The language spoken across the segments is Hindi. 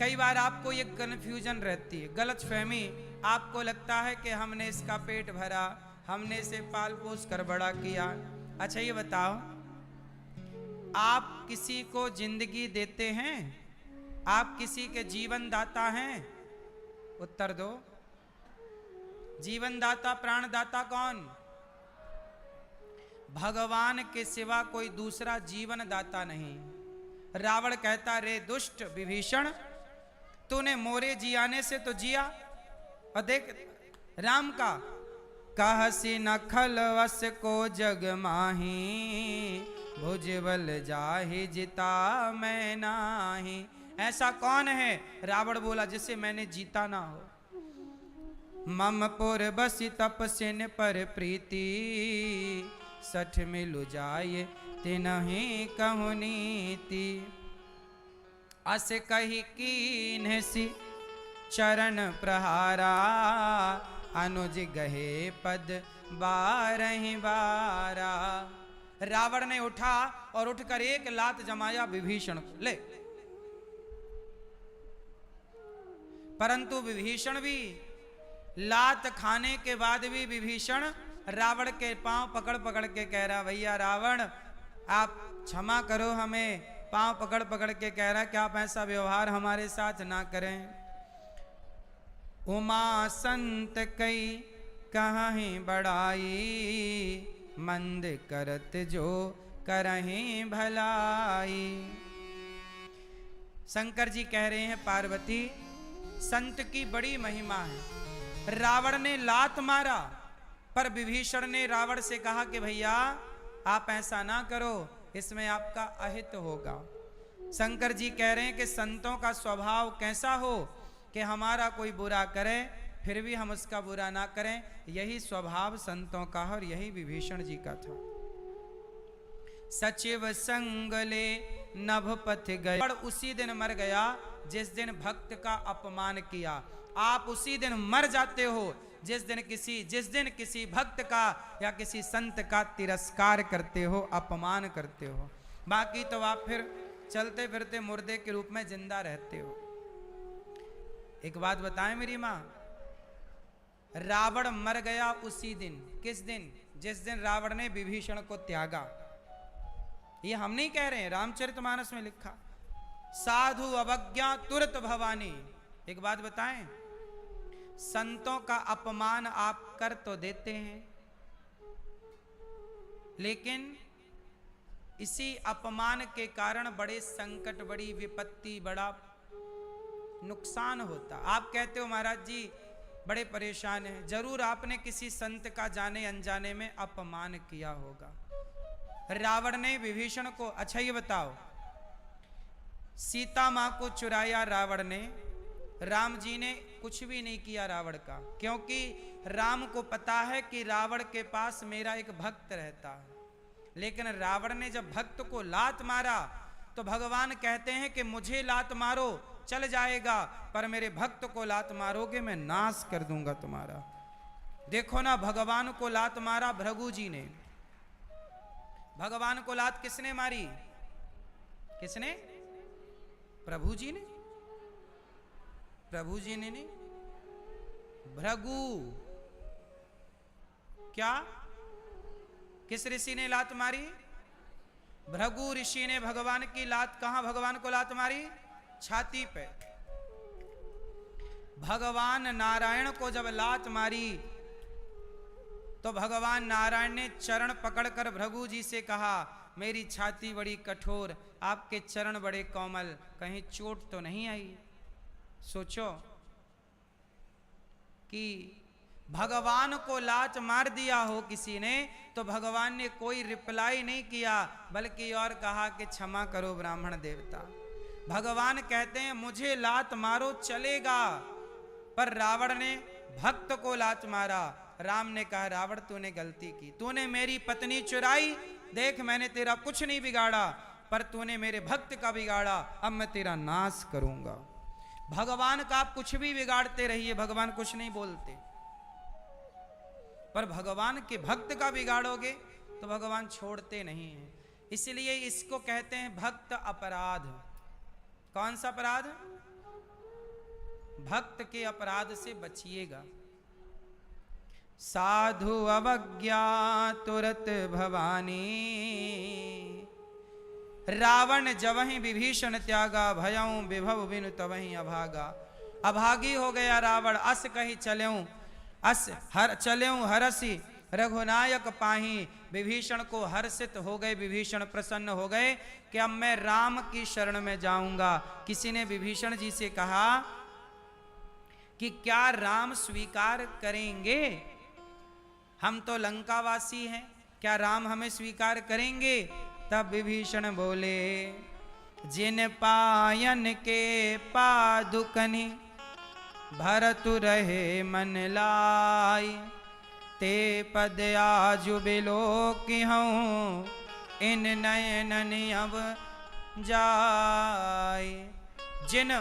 कई बार आपको ये कन्फ्यूजन रहती है, गलत फहमी, आपको लगता है कि हमने इसका पेट भरा, हमने इसे पाल पोस कर बड़ा किया। अच्छा ये बताओ, आप किसी को जिंदगी देते हैं? आप किसी के जीवन दाता हैं? उत्तर दो। जीवन दाता प्राण दाता कौन? भगवान के सिवा कोई दूसरा जीवन दाता नहीं। रावण कहता, रे दुष्ट विभीषण, तूने मोरे जियाने से तो जिया। और देख राम का, कहसी नखल वस को जग माही, भुजबल जाहि जिता मैं नाही। ऐसा कौन है? रावण बोला, जिसे मैंने जीता ना हो। ममपुर बसी तपसिन पर प्रीति, सठ मिलु जाय तिनहि कहु नीति। अस कही कीन्ह सी चरण प्रहारा, अनुज गहे पद बारहि बारा। रावण ने उठा और उठकर एक लात जमाया विभीषण को, ले। परंतु विभीषण भी, लात खाने के बाद भी विभीषण रावण के पांव पकड़ पकड़ के कह रहा, भैया रावण आप क्षमा करो हमें। पांव पकड़ पकड़ के कह रहा कि आप ऐसा व्यवहार हमारे साथ ना करें। उमा संत कई कहीं बड़ाई, मंद करत जो करहीं भलाई। शंकर जी कह रहे हैं, पार्वती संत की बड़ी महिमा है। रावण ने लात मारा, पर विभीषण ने रावण से कहा कि भैया आप ऐसा ना करो, इसमें आपका अहित होगा। शंकर जी कह रहे हैं कि संतों का स्वभाव कैसा हो कि हमारा कोई बुरा करे फिर भी हम उसका बुरा ना करें। यही स्वभाव संतों का है और यही विभीषण जी का था। सचिव संग ले नभ पथ गए, पर उसी दिन मर गया जिस दिन भक्त का अपमान किया। आप उसी दिन मर जाते हो जिस दिन किसी भक्त का या किसी संत का तिरस्कार करते हो, अपमान करते हो। बाकी तो आप फिर चलते फिरते मुर्दे के रूप में जिंदा रहते हो। एक बात बताएं मेरी माँ, रावण मर गया उसी दिन। किस दिन? जिस दिन रावण ने विभीषण को त्यागा। ये हम नहीं कह रहे हैं, रामचरितमानस में लिखा। साधु अवज्ञा तुरत भवानी। एक बात बताएं, संतों का अपमान आप कर तो देते हैं, लेकिन इसी अपमान के कारण बड़े संकट, बड़ी विपत्ति, बड़ा नुकसान होता। आप कहते हो महाराज जी बड़े परेशान हैं, जरूर आपने किसी संत का जाने अनजाने में अपमान किया होगा। रावण ने विभीषण को, अच्छा ये बताओ, सीता मां को चुराया रावण ने, राम जी ने कुछ भी नहीं किया रावण का, क्योंकि राम को पता है कि रावण के पास मेरा एक भक्त रहता है। लेकिन रावण ने जब भक्त को लात मारा तो भगवान कहते हैं कि मुझे लात मारो चल जाएगा, पर मेरे भक्त को लात मारोगे मैं नाश कर दूंगा तुम्हारा। देखो ना, भगवान को लात मारा भृगु जी ने। भगवान को लात किसने मारी? किसने? प्रभु जी ने। प्रभु जी ने नहीं, भृगु। क्या? किस ऋषि ने लात मारी? भृगु ऋषि ने भगवान की लात, कहां भगवान को लात मारी? छाती पे। भगवान नारायण को जब लात मारी तो भगवान नारायण ने चरण पकड़कर भृगु जी से कहा, मेरी छाती बड़ी कठोर, आपके चरण बड़े कोमल, कहीं चोट तो नहीं आई? सोचो कि भगवान को लात मार दिया हो किसी ने तो भगवान ने कोई रिप्लाई नहीं किया, बल्कि और कहा कि क्षमा करो ब्राह्मण देवता। भगवान कहते हैं मुझे लात मारो चलेगा, पर रावण ने भक्त को लात मारा। राम ने कहा, रावण तूने गलती की, तूने मेरी पत्नी चुराई, देख मैंने तेरा कुछ नहीं बिगाड़ा, पर तूने मेरे भक्त का बिगाड़ा, अब मैं तेरा नाश करूंगा। भगवान का आप कुछ भी बिगाड़ते रहिए, भगवान कुछ नहीं बोलते, पर भगवान के भक्त का बिगाड़ोगे तो भगवान छोड़ते नहीं हैं। इसलिए इसको कहते हैं भक्त अपराध। कौन सा अपराध? भक्त के अपराध से बचिएगा। साधु अवज्ञा तुरत भवानी, रावण जवहीं विभीषण त्यागा, भयऊं विभव बिनु तवहीं अभागा। अभागी हो गया रावण, अस कही चलेऊं, अस हर चलेऊं हरसी रघुनायक पाही। विभीषण को हर्षित हो गए, विभीषण प्रसन्न हो गए कि अब मैं राम की शरण में जाऊंगा। किसी ने विभीषण जी से कहा कि क्या राम स्वीकार करेंगे? हम तो लंकावासी हैं, क्या राम हमें स्वीकार करेंगे? तब विभीषण बोले, जिन पायन के पादुकनि भरतु रहे मन लाई, ते पद आजु बिलोकि हूँ इन नयनन अब जाय। जिन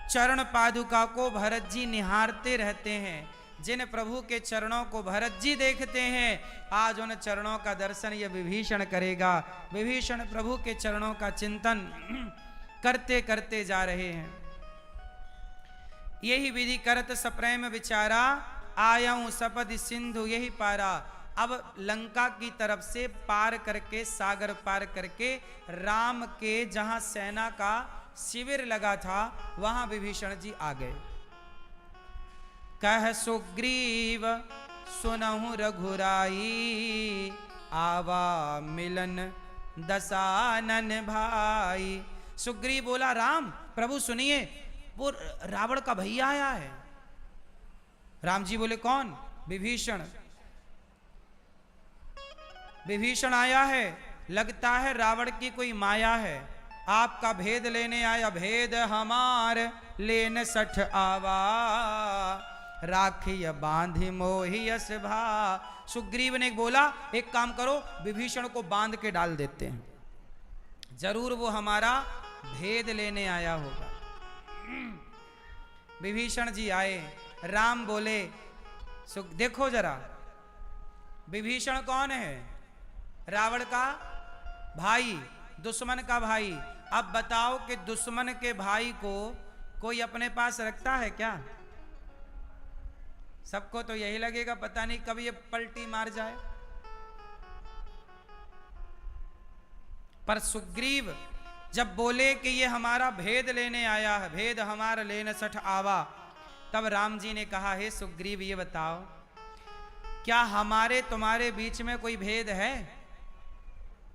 चरण पादुका को भरत जी निहारते रहते हैं, जिन प्रभु के चरणों को भरत जी देखते हैं, आज उन चरणों का दर्शन यह विभीषण करेगा। विभीषण प्रभु के चरणों का चिंतन करते करते जा रहे हैं। यही विधि करत सप्रेम विचारा, आयाऊं सपदि सिंधु यही पारा। अब लंका की तरफ से पार करके, सागर पार करके, राम के जहां सेना का शिविर लगा था वहां विभीषण जी आ गए। कह सुग्रीव सुनहु रघुराई, आवा मिलन दसानन भाई। सुग्रीव बोला, राम प्रभु सुनिए, वो रावण का भैया आया है। राम जी बोले, कौन? विभीषण। विभीषण आया है, लगता है रावण की कोई माया है, आपका भेद लेने आया। भेद हमार लेन सठ आवा, राखिय बांधि मोहियस भा। सुग्रीव ने बोला, एक काम करो, विभीषण को बांध के डाल देते हैं, जरूर वो हमारा भेद लेने आया होगा। विभीषण जी आए, राम बोले, देखो जरा विभीषण कौन है? रावण का भाई, दुश्मन का भाई। अब बताओ कि दुश्मन के भाई को कोई अपने पास रखता है क्या? सबको तो यही लगेगा पता नहीं कब ये पलटी मार जाए। पर सुग्रीव जब बोले कि ये हमारा भेद लेने आया है, भेद हमारा लेने सठ आवा, तब राम जी ने कहा, हे सुग्रीव ये बताओ, क्या हमारे तुम्हारे बीच में कोई भेद है?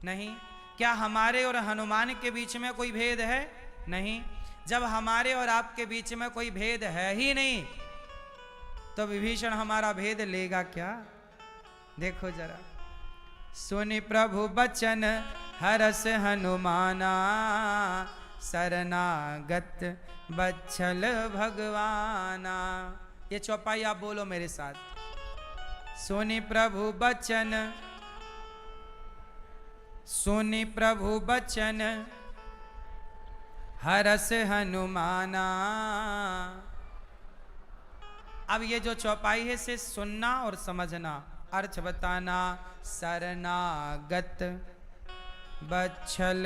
नहीं। क्या हमारे और हनुमान के बीच में कोई भेद है? नहीं। जब हमारे और आपके बीच में कोई भेद है ही नहीं, तो विभीषण हमारा भेद लेगा क्या? देखो जरा, सुनि प्रभु बचन हरस हनुमाना, शरणागत बच्छल भगवाना। ये चौपाई आप बोलो मेरे साथ। सुनि प्रभु बचन, सुनि प्रभु बचन हरस हनुमाना। अब ये जो चौपाई है इसे सुनना और समझना, अर्थ बताना। शरणागत बच्छल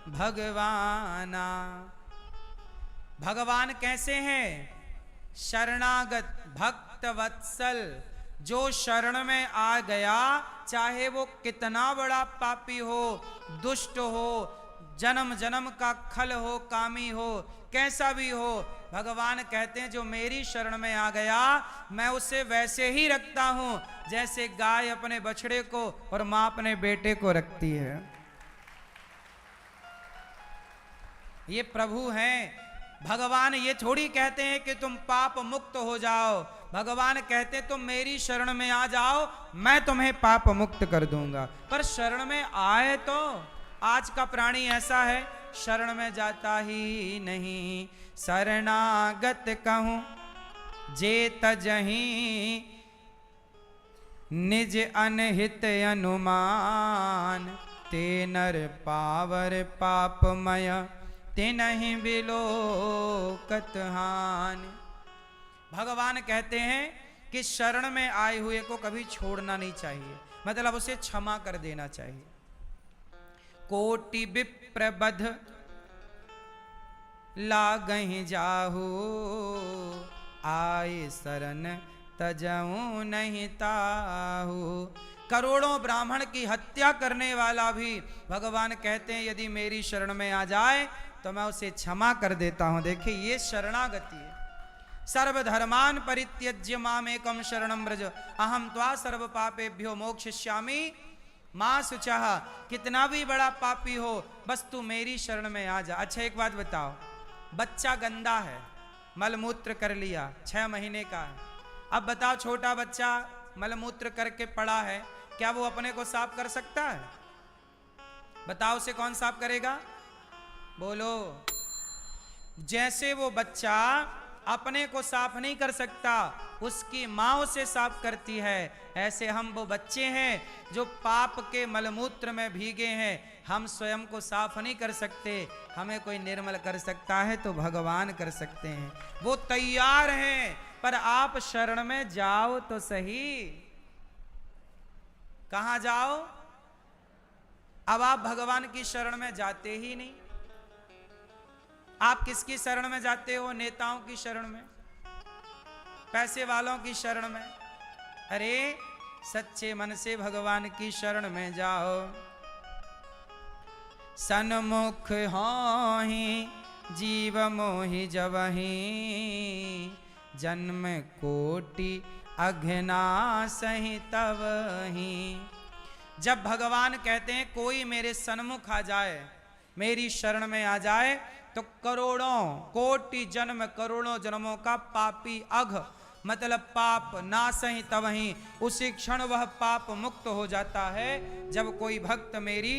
भगवाना। भगवान कैसे हैं? शरणागत, भक्त वत्सल। जो शरण में आ गया, चाहे वो कितना बड़ा पापी हो, दुष्ट हो, जन्म जन्म का खल हो, कामी हो, कैसा भी हो, भगवान कहते हैं जो मेरी शरण में आ गया, मैं उसे वैसे ही रखता हूं जैसे गाय अपने बछड़े को और मां अपने बेटे को रखती है। ये प्रभु हैं भगवान। ये थोड़ी कहते हैं कि तुम पाप मुक्त हो जाओ। भगवान कहते तुम मेरी शरण में आ जाओ, मैं तुम्हें पाप मुक्त कर दूंगा। पर शरण में आए तो, आज का प्राणी ऐसा है, शरण में जाता ही नहीं। शरणागत कहूं जे तजहीं, निज अनहित अनुमान। ते नर पावर पापमय, ते नहीं बिलोकत हान। भगवान कहते हैं कि शरण में आए हुए को कभी छोड़ना नहीं चाहिए, मतलब उसे क्षमा कर देना चाहिए। कोटि विप्रबध लागहि जाहू, आए शरण तजऊ नहीं ताहू। करोड़ों ब्राह्मण की हत्या करने वाला भी भगवान कहते हैं यदि मेरी शरण में आ जाए तो मैं उसे क्षमा कर देता हूं। देखिए ये शरणागति है। सर्वधर्मान परित्यज्य मामेकम शरणं व्रज, अहम त्वा सर्व पापेभ्यो मोक्षयिष्यामि मां शुचः। कितना भी बड़ा पापी हो बस तू मेरी शरण में आ जा। अच्छा एक बात बताओ, बच्चा गंदा है, मलमूत्र कर लिया, 6 महीने का है। अब बताओ छोटा बच्चा मलमूत्र करके पड़ा है, क्या वो अपने को साफ कर सकता है? बताओ उसे कौन साफ करेगा? बोलो। जैसे वो बच्चा अपने को साफ नहीं कर सकता, उसकी माँ उसे साफ करती है, ऐसे हम वो बच्चे हैं जो पाप के मलमूत्र में भीगे हैं, हम स्वयं को साफ नहीं कर सकते। हमें कोई निर्मल कर सकता है तो भगवान कर सकते हैं, वो तैयार हैं। पर आप शरण में जाओ तो सही। कहां जाओ? अब आप भगवान की शरण में जाते ही नहीं। आप किसकी शरण में जाते हो? नेताओं की शरण में, पैसे वालों की शरण में। अरे सच्चे मन से भगवान की शरण में जाओ। सन्मुख होहि जीव मोहि जबहि, जन्म कोटि अघनासहि तबहि। जब भगवान कहते हैं कोई मेरे सन्मुख आ जाए, मेरी शरण में आ जाए, तो करोड़ों कोटि जन्म, करोड़ों जन्मों का पापी अघ मतलब पाप नासहि तबहि, उसी क्षण वह पाप मुक्त हो जाता है जब कोई भक्त मेरी।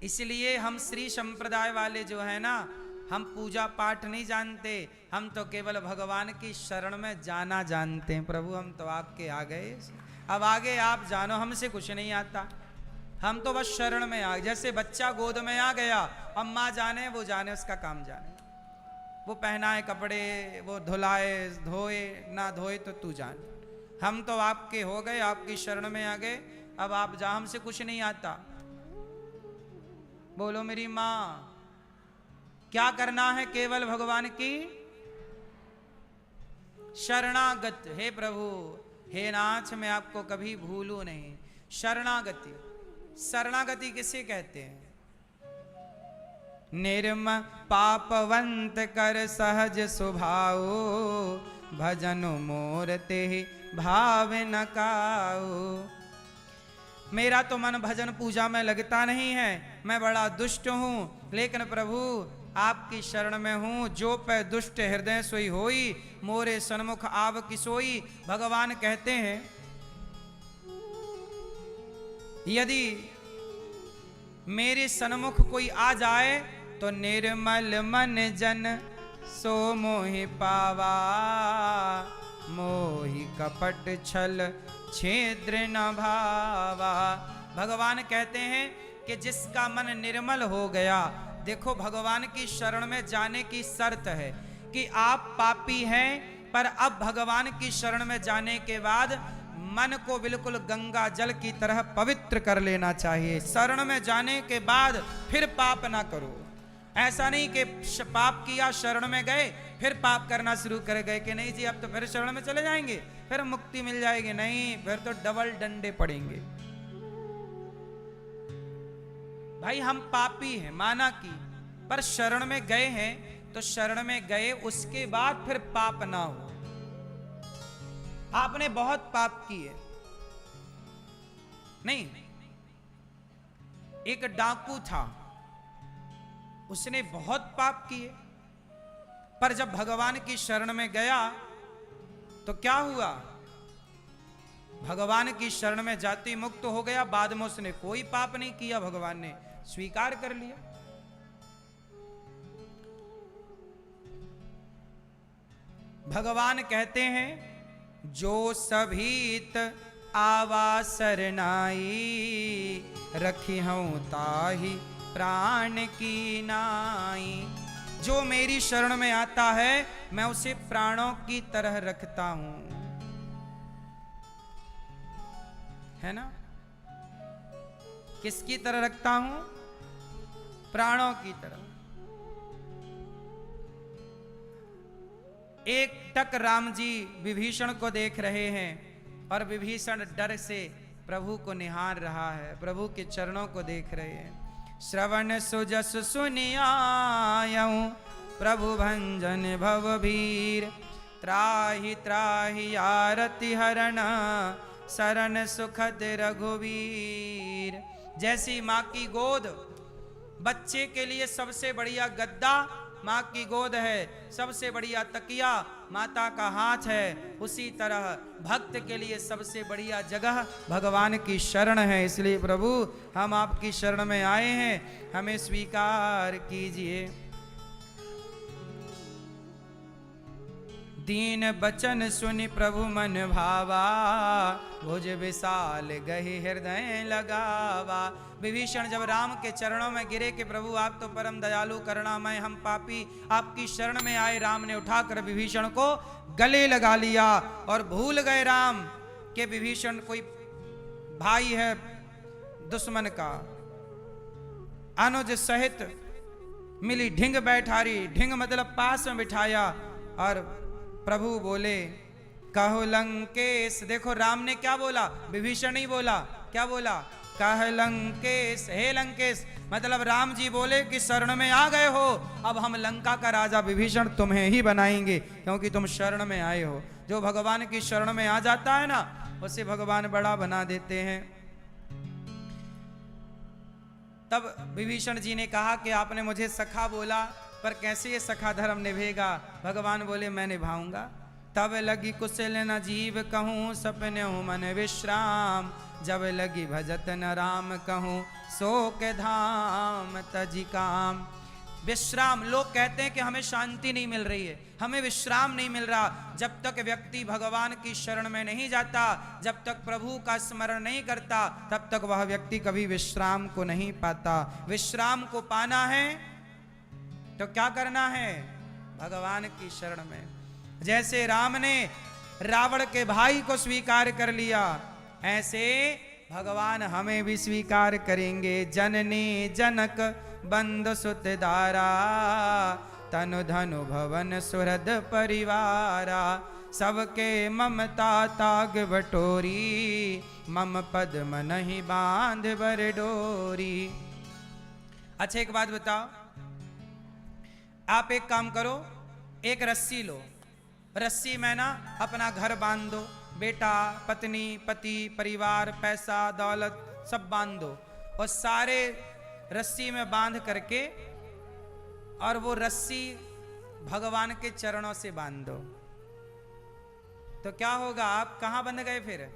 इसलिए हम श्री संप्रदाय वाले जो है ना, हम पूजा पाठ नहीं जानते, हम तो केवल भगवान की शरण में जाना जानते हैं। प्रभु हम तो आपके आ गए, अब आगे आप जानो, हमसे कुछ नहीं आता, हम तो बस शरण में आ। जैसे बच्चा गोद में आ गया, अम्मा जाने वो जाने, उसका काम जाने, वो पहनाए कपड़े, वो धुलाए धोए ना धोए तो तू जान। हम तो आपके हो गए, आपकी शरण में आ गए, अब आप जा, हमसे कुछ नहीं आता। बोलो मेरी माँ, क्या करना है? केवल भगवान की शरणागत। हे प्रभु, हे नाथ, मैं आपको कभी भूलू नहीं। शरणागति, शरणागति किसे कहते हैं? निर्म पापवंत कर सहज स्वभाव, भजन मोर ते भाव न काऊ। मेरा तो मन भजन पूजा में लगता नहीं है, मैं बड़ा दुष्ट हूँ, लेकिन प्रभु आपकी शरण में हूँ। जो पे दुष्ट हृदय सोई होई, मोरे सन्मुख आव किसोई। भगवान कहते हैं यदि मेरे सन्मुख कोई आ जाए तो निर्मल मन जन सो मोहि पावा, मोहि कपट छल छिद्र न भावा। भगवान कहते हैं कि जिसका मन निर्मल हो गया, देखो भगवान की शरण में जाने की शर्त है कि आप पापी हैं, पर अब भगवान की शरण में जाने के बाद मन को बिल्कुल गंगा जल की तरह पवित्र कर लेना चाहिए। शरण में जाने के बाद फिर पाप ना करो। ऐसा नहीं कि पाप किया, शरण में गए, फिर पाप करना शुरू कर गए कि नहीं जी अब तो फिर शरण में चले जाएंगे, फिर मुक्ति मिल जाएगी। नहीं, फिर तो डबल डंडे पड़ेंगे। भाई हम पापी हैं, माना कि, पर शरण में गए हैं तो शरण में गए, उसके बाद फिर पाप ना हो। आपने बहुत पाप किए नहीं, एक डाकू था, उसने बहुत पाप किए, पर जब भगवान की शरण में गया तो क्या हुआ? भगवान की शरण में जाति मुक्त हो गया। बाद में उसने कोई पाप नहीं किया, भगवान ने स्वीकार कर लिया। भगवान कहते हैं जो सभीत आवा सरनाई, रखी हूं ताही प्राण की नाई। जो मेरी शरण में आता है मैं उसे प्राणों की तरह रखता हूं, है ना? किसकी तरह रखता हूं? प्राणों की तरह। एक टक राम जी विभीषण को देख रहे हैं और विभीषण डर से प्रभु को निहार रहा है, प्रभु के चरणों को देख रहे हैं। श्रवण सुजस सुनियायऊं प्रभु भंजन भवभीर, त्राहि त्राहि आरति हरण शरण सुखद रघुवीर। जैसी माँ की गोद बच्चे के लिए सबसे बढ़िया गद्दा माँ की गोद है, सबसे बढ़िया तकिया माता का हाथ है, उसी तरह भक्त के लिए सबसे बढ़िया जगह भगवान की शरण है। इसलिए प्रभु हम आपकी शरण में आए हैं, हमें स्वीकार कीजिए। दीन बचन सुनि प्रभु मन भावा, भुज विशाल गहि हृदय लगावा। विभीषण जब राम के चरणों में गिरे कि प्रभु आप तो परम दयालु करुणामय, हम पापी आपकी शरण में आए, राम ने उठाकर विभीषण को गले लगा लिया और भूल गए राम कि विभीषण कोई भाई है दुश्मन का। अनुज सहित मिली ढिंग बैठारी, ढिंग मतलब पास में बिठाया और प्रभु बोले कहो लंकेश। देखो राम ने क्या बोला, विभीषण नहीं बोला, क्या बोला, कह लंकेश, हे लंकेश। मतलब राम जी बोले कि शरण में आ गए हो, अब हम लंका का राजा विभीषण तुम्हें ही बनाएंगे, क्योंकि तुम शरण में आए हो। जो भगवान की शरण में आ जाता है ना, उसे भगवान बड़ा बना देते हैं। तब विभीषण जी ने कहा कि आपने मुझे सखा बोला, पर कैसे ये सखा धर्म निभेगा। भगवान बोले मैं निभाऊंगा। तब लगी कुशल न जीव कहूँ, सपने मन विश्राम, जब लगी भजत न राम कहूँ, सो के धाम तजी काम। विश्राम, लोग कहते हैं कि हमें शांति नहीं मिल रही है, हमें विश्राम नहीं मिल रहा। जब तक व्यक्ति भगवान की शरण में नहीं जाता, जब तक प्रभु का स्मरण नहीं करता, तब तक वह व्यक्ति कभी विश्राम को नहीं पाता। विश्राम को पाना है तो क्या करना है, भगवान की शरण में। जैसे राम ने रावण के भाई को स्वीकार कर लिया, ऐसे भगवान हमें भी स्वीकार करेंगे। जननी जनक बंधु सुत दारा, तनु धनु भवन सुहृद परिवारा, सबके ममता ताग बटोरी, मम पद मन ही बांध बर डोरी। अच्छा एक बात बताओ, आप एक काम करो, एक रस्सी लो, रस्सी में ना अपना घर बांध दो, बेटा पत्नी पति परिवार पैसा दौलत सब बांध दो, और सारे रस्सी में बांध करके, और वो रस्सी भगवान के चरणों से बांध दो, तो क्या होगा, आप कहां बंध गए फिर।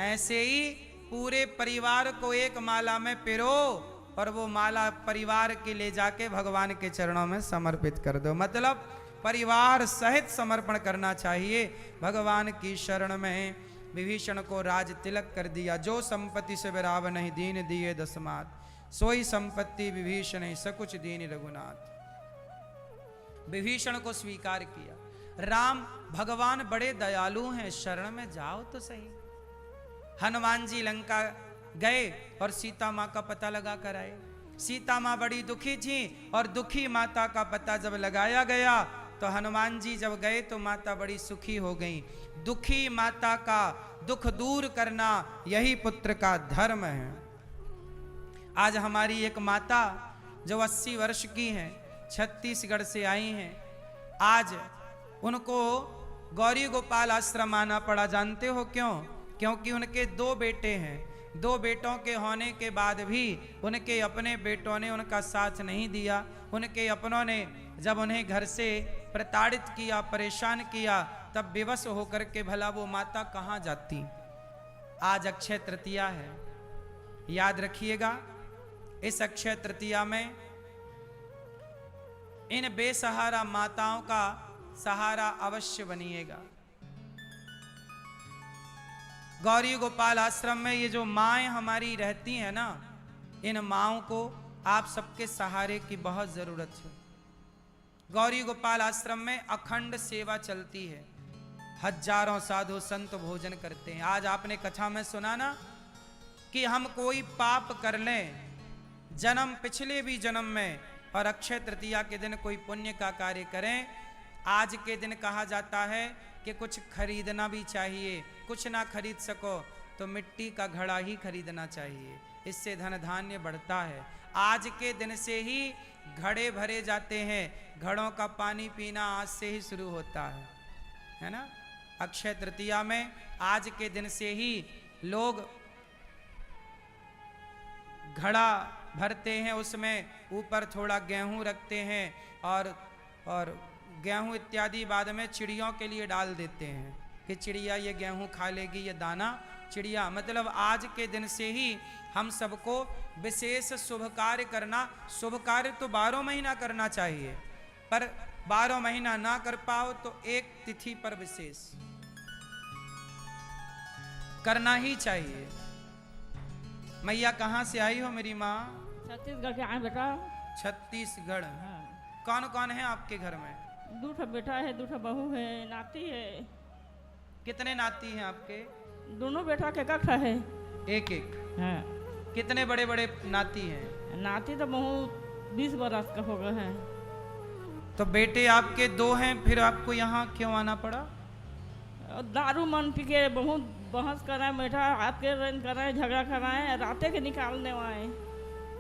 ऐसे ही पूरे परिवार को एक माला में पिरो, और वो माला परिवार के ले जाके भगवान के चरणों में समर्पित कर दो। मतलब परिवार सहित समर्पण करना चाहिए भगवान की शरण में। विभीषण को राज तिलक कर दिया, जो संपत्ति से विराव नहीं दीन दिए दसमात, सोई संपत्ति विभीषण ही सकुच दीन रघुनाथ। विभीषण को स्वीकार किया। राम भगवान बड़े दयालु हैं, शरण में जाओ तो सही। हनुमान जी लंका गए और सीता माँ का पता लगा कर आए। सीता माँ बड़ी दुखी थी, और दुखी माता का पता जब लगाया गया तो हनुमान जी जब गए तो माता बड़ी सुखी हो गई। दुखी माता का दुख दूर करना यही पुत्र का धर्म है। आज हमारी एक माता जो 80 वर्ष की हैं, छत्तीसगढ़ से आई हैं, आज उनको गौरी गोपाल आश्रम आना पड़ा। जानते हो क्यों? क्योंकि उनके 2 बेटे हैं। 2 बेटों के होने के बाद भी उनके अपने बेटों ने उनका साथ नहीं दिया। उनके अपनों ने जब उन्हें घर से प्रताड़ित किया, परेशान किया, तब विवश होकर के भला वो माता कहाँ जाती। आज अक्षय तृतीया है, याद रखिएगा, इस अक्षय तृतीया में इन बेसहारा माताओं का सहारा अवश्य बनिएगा। गौरी गोपाल आश्रम में ये जो माएँ हमारी रहती हैं ना, इन माँओं को आप सबके सहारे की बहुत ज़रूरत है। गौरी गोपाल आश्रम में अखंड सेवा चलती है, हजारों साधु संत भोजन करते हैं। आज आपने कथा में सुना ना कि हम कोई पाप कर लें जन्म पिछले भी जन्म में, और अक्षय तृतीया के दिन कोई पुण्य का कार्य करें, आज के दिन कहा जाता है कि कुछ खरीदना भी चाहिए, कुछ ना खरीद सको तो मिट्टी का घड़ा ही खरीदना चाहिए, इससे धन धान्य बढ़ता है। आज के दिन से ही घड़े भरे जाते हैं, घड़ों का पानी पीना आज से ही शुरू होता है ना। अक्षय तृतीया में आज के दिन से ही लोग घड़ा भरते हैं, उसमें ऊपर थोड़ा गेहूं रखते हैं और गेहूं इत्यादि बाद में चिड़ियों के लिए डाल देते हैं कि चिड़िया ये गेहूं खा लेगी, ये दाना चिड़िया। मतलब आज के दिन से ही हम सबको विशेष शुभ कार्य करना, शुभ कार्य तो 12 महीना करना चाहिए, पर 12 महीना ना कर पाओ तो एक तिथि पर विशेष करना ही चाहिए। मैया कहाँ से आई हो मेरी माँ? छत्तीसगढ़ के आए बेटा। छत्तीसगढ़। हाँ। कौन कौन है आपके घर में? 2 बेटा है, 2 बहू है, नाती है। कितने नाती हैं आपके? दोनों बेटा के कक्षा है। एक एक। हाँ। कितने बड़े बड़े नाती हैं? नाती तो बहुत 20 बरस का हो गए हैं। तो बेटे आपके 2 हैं, फिर आपको यहाँ क्यों आना पड़ा? दारू मन पी के बहुत बहस कराए, बेटा आपके रन कराए, झगड़ा कराए, राते के निकालने आए।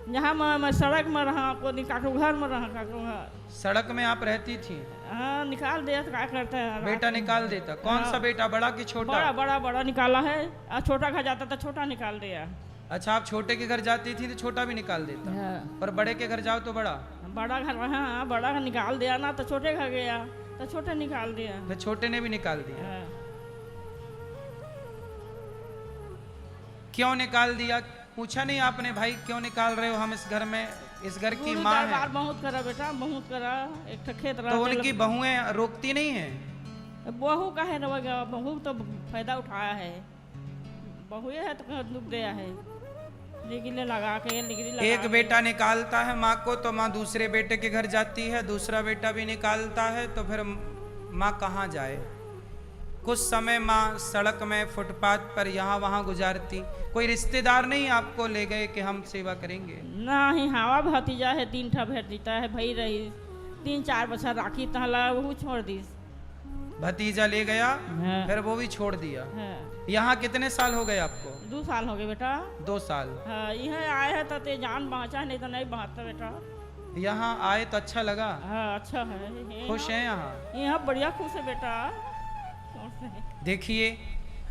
यहाँ मैं सड़क में रहा, को काकू घर में रहा, काकू घर। सड़क में आप रहती थी? हाँ, निकाल दिया तो क्या करते हैं। बेटा निकाल देता? कौन सा बेटा, बड़ा कि छोटा? बड़ा निकाला है, और छोटा घर जाता था, छोटा निकाल दिया। अच्छा, आप छोटे के घर जाती थी तो छोटा भी निकाल देता? हाँ। और बड़े के घर जाओ तो बड़ा घर, हाँ बड़ा निकाल दिया ना, तो छोटे घर गया तो छोटे निकाल दिया, तो छोटे ने भी निकाल दिया। हाँ। क्यों निकाल दिया? पूछा नहीं आपने भाई क्यों निकाल रहे हो? हम इस घर में, इस घर की माँ है। बहुत करा बेटा, बहुत करा। एक खेत तो उनकी बहुएं रोकती नहीं है? बहू का है रवेगा, बहू तो फायदा उठाया है, बहू है तो दुख दिया है, डिग्री लगा के एक बेटा निकालता है माँ को तो माँ दूसरे बेटे के घर जाती है, दूसरा बेटा भी निकालता है, तो फिर माँ कहाँ जाए? कुछ समय माँ सड़क में फुटपाथ पर यहाँ वहाँ गुजारती। कोई रिश्तेदार नहीं आपको ले गए कि हम सेवा करेंगे? नहीं, हवा भतीजा है, 3 ठा भेट देता है, भाई रही 3-4 बच्चा राखी तहला, वो छोड़ दी। भतीजा ले गया। हाँ। फिर वो भी छोड़ दिया। हाँ। यहाँ कितने साल हो गए आपको? 2 साल हो गए बेटा। 2 साल। हाँ, यह आए है तो ते जान बचा, नहीं तो नहीं बचाता बेटा। यहाँ आए तो अच्छा लगा? हाँ, अच्छा है। खुश हैं यहाँ? यहाँ बढ़िया खुश है बेटा। देखिए,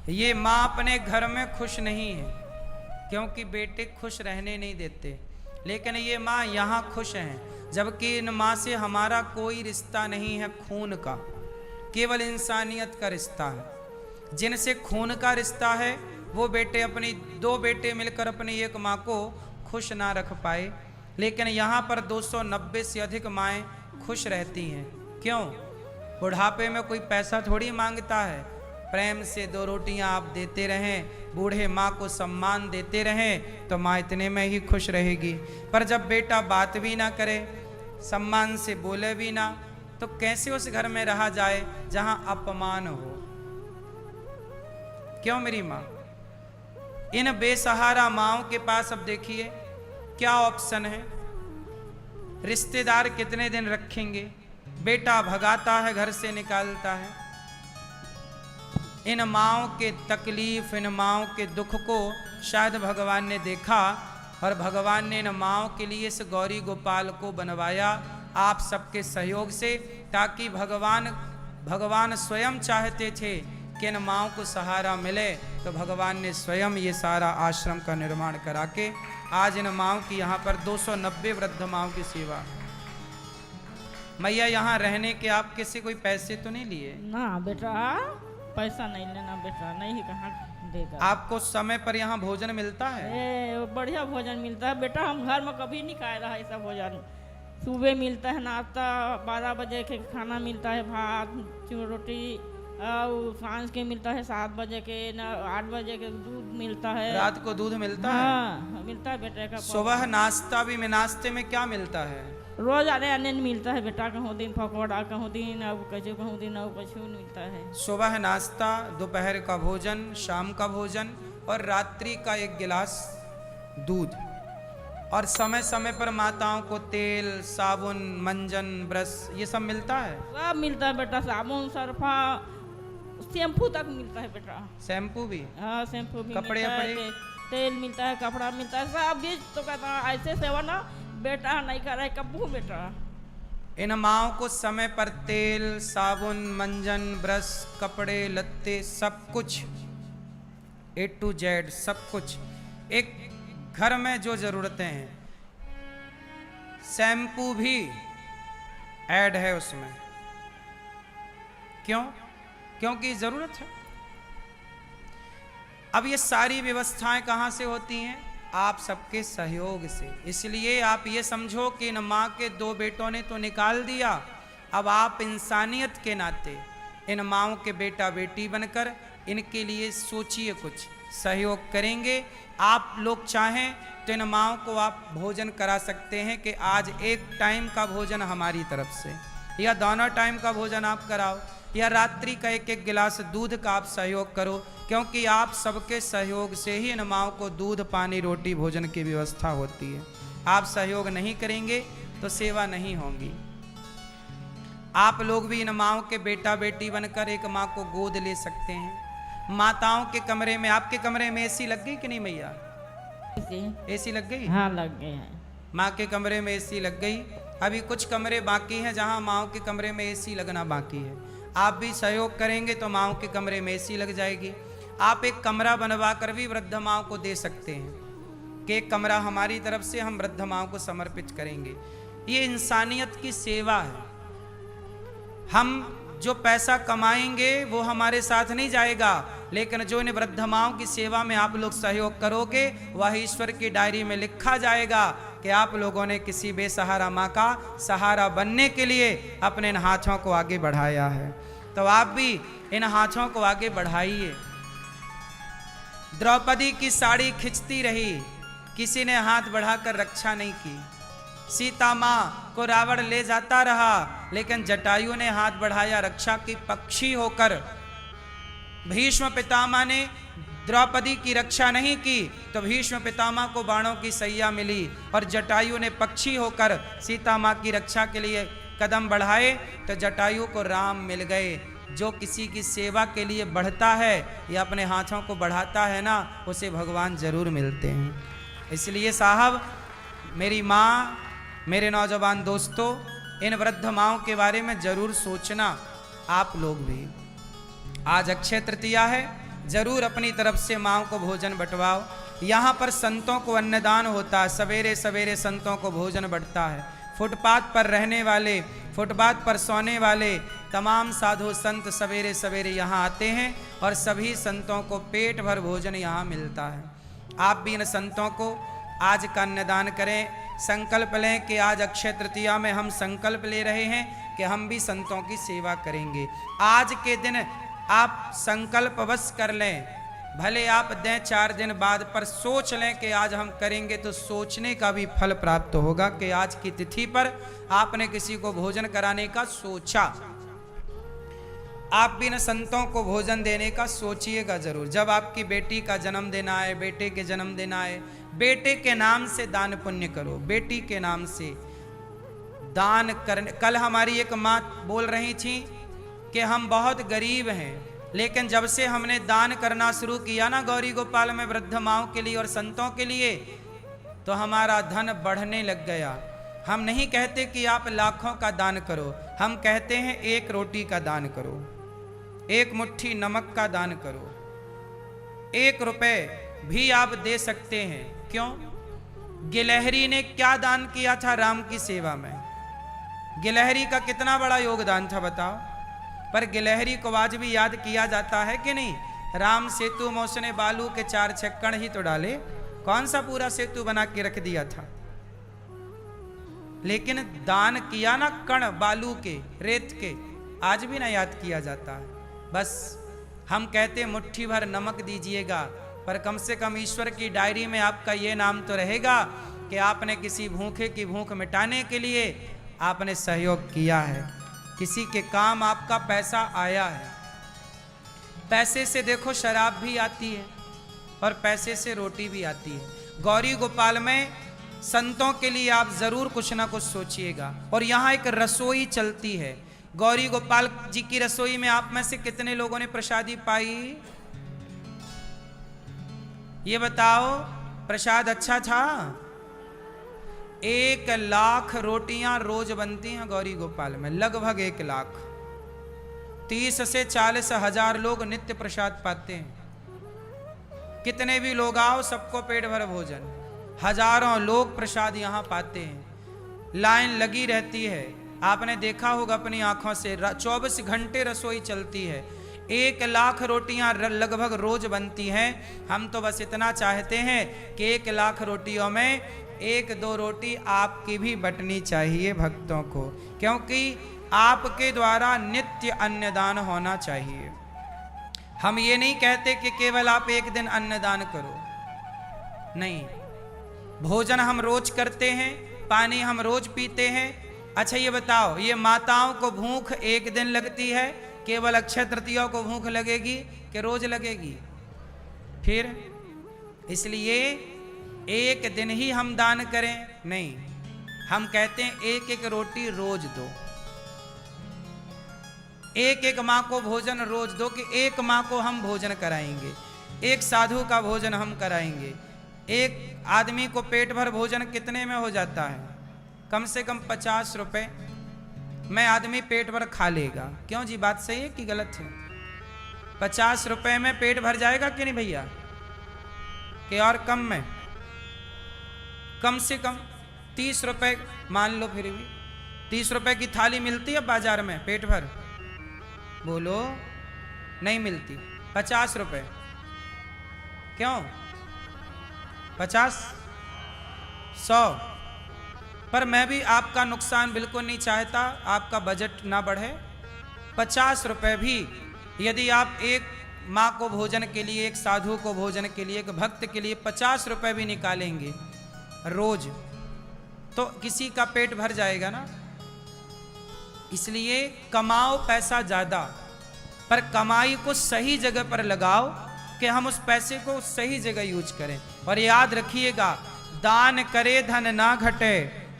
ये माँ अपने घर में खुश नहीं है क्योंकि बेटे खुश रहने नहीं देते, लेकिन ये माँ यहाँ खुश हैं, जबकि इन माँ से हमारा कोई रिश्ता नहीं है खून का, केवल इंसानियत का रिश्ता है। जिनसे खून का रिश्ता है वो बेटे, अपनी 2 बेटे मिलकर अपनी एक माँ को खुश ना रख पाए, लेकिन यहाँ पर 290 से अधिक माएँ खुश रहती हैं। क्यों? बुढ़ापे में कोई पैसा थोड़ी मांगता है, प्रेम से 2 रोटियां आप देते रहें, बूढ़े माँ को सम्मान देते रहें तो माँ इतने में ही खुश रहेगी। पर जब बेटा बात भी ना करे, सम्मान से बोले भी ना, तो कैसे उस घर में रहा जाए जहां अपमान हो? क्यों मेरी माँ? इन बेसहारा माँओं के पास अब देखिए क्या ऑप्शन है। रिश्तेदार कितने दिन रखेंगे? बेटा भगाता है, घर से निकालता है। इन माँओं के तकलीफ, इन माँओं के दुख को शायद भगवान ने देखा और भगवान ने इन माँओं के लिए इस गौरी गोपाल को बनवाया आप सबके सहयोग से, ताकि भगवान स्वयं चाहते थे कि इन माँओं को सहारा मिले, तो भगवान ने स्वयं ये सारा आश्रम का निर्माण करा के आज इन माँओं की यहाँ पर 290 वृद्ध माँओं की सेवा। मैया, यहाँ रहने के आप किसी कोई पैसे तो नहीं लिए? ना बेटा, पैसा नहीं लेना बेटा, नहीं कहाँ देगा। आपको समय पर यहाँ भोजन मिलता है? बढ़िया भोजन मिलता है बेटा, हम घर में कभी नहीं खाए रहा ऐसा भोजन। सुबह मिलता है नाश्ता, 12 बजे के खाना मिलता है, भात रोटी, और सांझ के मिलता है 7 बजे के, 8 बजे के दूध मिलता है। रात को दूध मिलता है? हाँ, मिलता है बेटे का। सुबह नाश्ता भी में, नाश्ते में क्या मिलता है? रोज आने मिलता है बेटा, कहूँ दिन पकौड़ा, कहूँ दिन अब कचू, कहूँ दिन अब कचू मिलता है। सुबह नाश्ता, दोपहर का भोजन, शाम का भोजन और रात्रि का 1 गिलास दूध। और समय समय पर माताओं को तेल, साबुन, मंजन, ब्रश ये सब मिलता है? सब मिलता है बेटा, साबुन, सर्फा, शैम्पू तक मिलता है बेटा। शैम्पू भी? हाँ शैम्पू भी कपड़े मिलता वपड़े? है, तेल मिलता है, कपड़ा मिलता है, सब बीज तो कहता है ऐसे सेवा ना बेटा नहीं कर रहे कब्बू बेटा। इन माओं को समय पर तेल, साबुन, मंजन, ब्रश, कपड़े लत्ते सब कुछ A to Z सब कुछ, एक घर में जो जरूरतें हैं, शैम्पू भी ऐड है उसमें। क्यों? क्योंकि जरूरत है। अब ये सारी व्यवस्थाएं कहां से होती हैं? आप सबके सहयोग से। इसलिए आप ये समझो कि इन माँ के 2 बेटों ने तो निकाल दिया, अब आप इंसानियत के नाते इन माओं के बेटा बेटी बनकर इनके लिए सोचिए, कुछ सहयोग करेंगे। आप लोग चाहें तो इन माओं को आप भोजन करा सकते हैं कि आज एक टाइम का भोजन हमारी तरफ से, या दोनों टाइम का भोजन आप कराओ, या रात्रि का 1-1 गिलास दूध का आप सहयोग करो, क्योंकि आप सबके सहयोग से ही इन माओं को दूध, पानी, रोटी, भोजन की व्यवस्था होती है। आप सहयोग नहीं करेंगे तो सेवा नहीं होगी। आप लोग भी इन माओं के बेटा बेटी बनकर एक माँ को गोद ले सकते हैं। माताओं के कमरे में, आपके कमरे में एसी लग गई कि नहीं मैया? एसी लग गई? हाँ लग गए हैं। माँ के कमरे में एसी लग गई। अभी कुछ कमरे बाकी हैं जहाँ माओं के कमरे में एसी लगना बाकी है। आप भी सहयोग करेंगे तो माओं के कमरे में एसी लग जाएगी। आप एक कमरा बनवा कर भी वृद्ध माओं को दे सकते हैं कि एक कमरा हमारी तरफ से हम वृद्ध माओं को समर्पित करेंगे। ये इंसानियत की सेवा है। हम जो पैसा कमाएंगे वो हमारे साथ नहीं जाएगा, लेकिन जो इन वृद्ध माओं की सेवा में आप लोग सहयोग करोगे वह ईश्वर की डायरी में लिखा जाएगा कि आप लोगों ने किसी बेसहारा माँ का सहारा बनने के लिए अपने इन हाथों को आगे बढ़ाया है। तो आप भी इन हाथों को आगे बढ़ाइए। द्रौपदी की साड़ी खिंचती रही, किसी ने हाथ बढ़ाकर रक्षा नहीं की। सीता माँ को रावण ले जाता रहा, लेकिन जटायु ने हाथ बढ़ाया रक्षा की पक्षी होकर। भीष्म पितामह ने द्रौपदी की रक्षा नहीं की तो भीष्म पितामह को बाणों की सैया मिली, और जटायु ने पक्षी होकर सीता माँ की रक्षा के लिए कदम बढ़ाए तो जटायु को राम मिल गए। जो किसी की सेवा के लिए बढ़ता है या अपने हाथों को बढ़ाता है ना, उसे भगवान जरूर मिलते हैं। इसलिए साहब, मेरी माँ, मेरे नौजवान दोस्तों, इन वृद्ध माओं के बारे में जरूर सोचना। आप लोग भी, आज अक्षय तृतीया है, जरूर अपनी तरफ से माओं को भोजन बंटवाओ। यहाँ पर संतों को अन्नदान होता है, सवेरे सवेरे संतों को भोजन बंटता है। फुटपाथ पर रहने वाले, फुटपाथ पर सोने वाले तमाम साधु संत सवेरे सवेरे यहाँ आते हैं और सभी संतों को पेट भर भोजन यहाँ मिलता है। आप भी इन संतों को आज का अन्नदान करें। संकल्प लें कि आज अक्षय तृतीया में हम संकल्प ले रहे हैं कि हम भी संतों की सेवा करेंगे। आज के दिन आप संकल्प बस कर लें, भले आप दें 4 दिन बाद, पर सोच लें कि आज हम करेंगे, तो सोचने का भी फल प्राप्त होगा कि आज की तिथि पर आपने किसी को भोजन कराने का सोचा। आप भी इन संतों को भोजन देने का सोचिएगा जरूर। जब आपकी बेटी का जन्मदिन आए, बेटे के जन्मदिन आए, बेटे के नाम से दान पुण्य करो, बेटी के नाम से दान करने। कल हमारी एक माँ बोल रही थी कि हम बहुत गरीब हैं, लेकिन जब से हमने दान करना शुरू किया ना गौरी गोपाल में वृद्ध माओं के लिए और संतों के लिए, तो हमारा धन बढ़ने लग गया। हम नहीं कहते कि आप लाखों का दान करो, हम कहते हैं 1 रोटी का दान करो, 1 मुट्ठी नमक का दान करो, 1 रुपए भी आप दे सकते हैं। क्यों? गिलहरी ने क्या दान किया था राम की सेवा में? गिलहरी का कितना बड़ा योगदान था बताओ। पर गिलहरी को आज भी याद किया जाता है कि नहीं? राम सेतु में उसने बालू के 4 छक्कड़ ही तो डाले, कौन सा पूरा सेतु बना के रख दिया था? लेकिन दान किया ना कण बालू के, रेत के, आज भी ना याद किया जाता है। बस हम कहते मुट्ठी भर नमक दीजिएगा, पर कम से कम ईश्वर की डायरी में आपका ये नाम तो रहेगा कि आपने किसी भूखे की भूख मिटाने के लिए आपने सहयोग किया है, किसी के काम आपका पैसा आया है। पैसे से देखो शराब भी आती है और पैसे से रोटी भी आती है। गौरी गोपाल में संतों के लिए आप जरूर कुछ ना कुछ सोचिएगा। और यहाँ एक रसोई चलती है, गौरी गोपाल जी की रसोई में आप में से कितने लोगों ने प्रसादी पाई? ये बताओ, प्रसाद अच्छा था? 1 लाख रोटियां रोज बनती हैं गौरी गोपाल में, लगभग 1 लाख। 30 से 40 हजार लोग नित्य प्रसाद पाते हैं। कितने भी लोग आओ, सबको पेट भर भोजन, हजारों लोग प्रसाद यहाँ पाते हैं। लाइन लगी रहती है, आपने देखा होगा अपनी आंखों से। 24 घंटे रसोई चलती है, 1 लाख रोटियां लगभग रोज बनती हैं। हम तो बस इतना चाहते हैं कि 1 लाख रोटियों में 1-2 रोटी आपकी भी बटनी चाहिए भक्तों को, क्योंकि आपके द्वारा नित्य अन्नदान होना चाहिए। हम ये नहीं कहते कि केवल आप एक दिन अन्नदान करो, नहीं, भोजन हम रोज करते हैं, पानी हम रोज पीते हैं। अच्छा ये बताओ, ये माताओं को भूख एक दिन लगती है, केवल अक्षय तृतीया को भूख लगेगी कि रोज लगेगी? फिर इसलिए एक दिन ही हम दान करें, नहीं, हम कहते हैं 1-1 रोटी रोज दो, 1-1 माँ को भोजन रोज दो, कि 1 माँ को हम भोजन कराएंगे, 1 साधु का भोजन हम कराएंगे। 1 आदमी को पेट भर भोजन कितने में हो जाता है? कम से कम 50 रुपए में आदमी पेट भर खा लेगा। क्यों जी, बात सही है कि गलत है? 50 रुपए में पेट भर जाएगा कि नहीं भैया? कि और कम में? कम से कम 30 रुपए मान लो, फिर भी 30 रुपए की थाली मिलती है बाजार में पेट भर? बोलो, नहीं मिलती। 50 रुपए क्यों? 50, 100। पर मैं भी आपका नुकसान बिल्कुल नहीं चाहता, आपका बजट ना बढ़े। 50 रुपए भी यदि आप 1 माँ को भोजन के लिए, 1 साधु को भोजन के लिए, 1 भक्त के लिए 50 रुपए भी निकालेंगे रोज, तो किसी का पेट भर जाएगा ना। इसलिए कमाओ पैसा ज्यादा, पर कमाई को सही जगह पर लगाओ, कि हम उस पैसे को सही जगह यूज करें। और याद रखिएगा, दान करे धन ना घटे,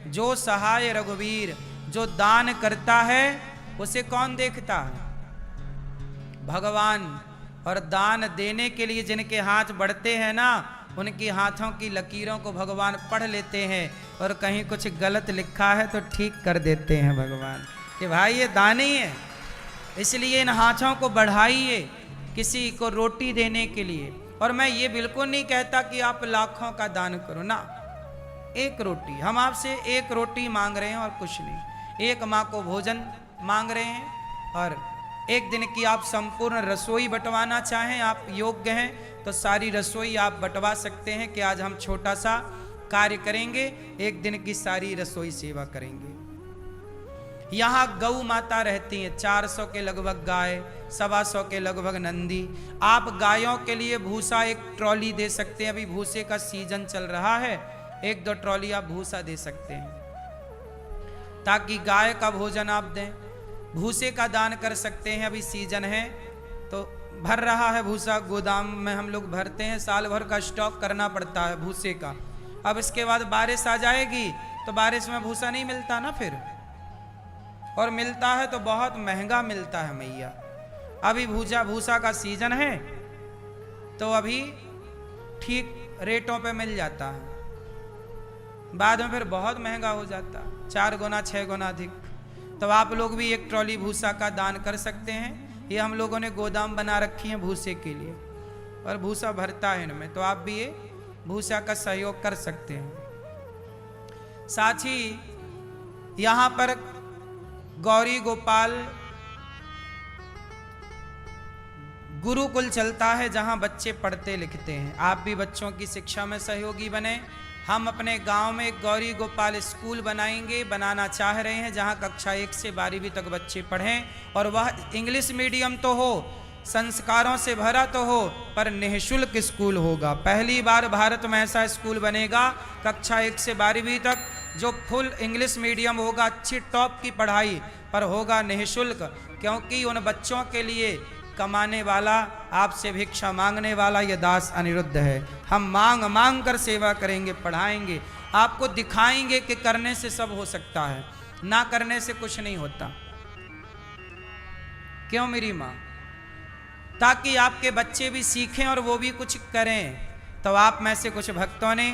जो सहाय रघुवीर। जो दान करता है उसे कौन देखता है? भगवान। और दान देने के लिए जिनके हाथ बढ़ते हैं ना, उनकी हाथों की लकीरों को भगवान पढ़ लेते हैं, और कहीं कुछ गलत लिखा है तो ठीक कर देते हैं भगवान, कि भाई ये दान ही है, इसलिए इन हाथों को बढ़ाइए किसी को रोटी देने के लिए। और मैं ये बिल्कुल नहीं कहता कि आप लाखों का दान करो ना, 1 रोटी, हम आपसे 1 रोटी मांग रहे हैं और कुछ नहीं। 1 माँ को भोजन मांग रहे हैं, और 1 दिन की आप संपूर्ण रसोई बंटवाना चाहें, आप योग्य हैं तो सारी रसोई आप बंटवा सकते हैं, कि आज हम छोटा सा कार्य करेंगे, 1 दिन की सारी रसोई सेवा करेंगे। यहाँ गौ माता रहती हैं, 400 के लगभग गाय, 125 के लगभग नंदी। आप गायों के लिए भूसा 1 ट्रॉली दे सकते हैं, अभी भूसे का सीजन चल रहा है, 1-2 ट्रॉली आप भूसा दे सकते हैं, ताकि गाय का भोजन आप दें। भूसे का दान कर सकते हैं, अभी सीजन है तो भर रहा है भूसा, गोदाम में हम लोग भरते हैं, साल भर का स्टॉक करना पड़ता है भूसे का। अब इसके बाद बारिश आ जाएगी तो बारिश में भूसा नहीं मिलता ना फिर, और मिलता है तो बहुत महंगा मिलता है मैया। अभी भूसा का सीजन है तो अभी ठीक रेटों पे मिल जाता है, बाद में फिर बहुत महंगा हो जाता है, 4 गुना 6 गुना अधिक। तो आप लोग भी 1 ट्रॉली भूसा का दान कर सकते हैं। ये हम लोगों ने गोदाम बना रखी है भूसे के लिए, और भूसा भरता है इनमें, तो आप भी ये भूसा का सहयोग कर सकते हैं। साथ ही यहाँ पर गौरी गोपाल गुरुकुल चलता है, जहाँ बच्चे पढ़ते लिखते हैं। आप भी बच्चों की शिक्षा में सहयोगी बने। हम अपने गांव में एक गौरी गोपाल स्कूल बनाएंगे, बनाना चाह रहे हैं, जहां कक्षा 1 से 12वीं तक बच्चे पढ़ें, और वह इंग्लिश मीडियम तो हो, संस्कारों से भरा तो हो, पर निःशुल्क स्कूल होगा। पहली बार भारत में ऐसा स्कूल बनेगा, कक्षा 1 से 12वीं तक, जो फुल इंग्लिश मीडियम होगा, अच्छी टॉप की पढ़ाई, पर होगा निःशुल्क। क्योंकि उन बच्चों के लिए कमाने वाला, आपसे भिक्षा मांगने वाला ये दास अनिरुद्ध है। हम मांग मांग कर सेवा करेंगे, पढ़ाएंगे। आपको दिखाएंगे कि करने से सब हो सकता है, ना करने से कुछ नहीं होता। क्यों मेरी माँ? ताकि आपके बच्चे भी सीखें और वो भी कुछ करें। तो आप में से कुछ भक्तों ने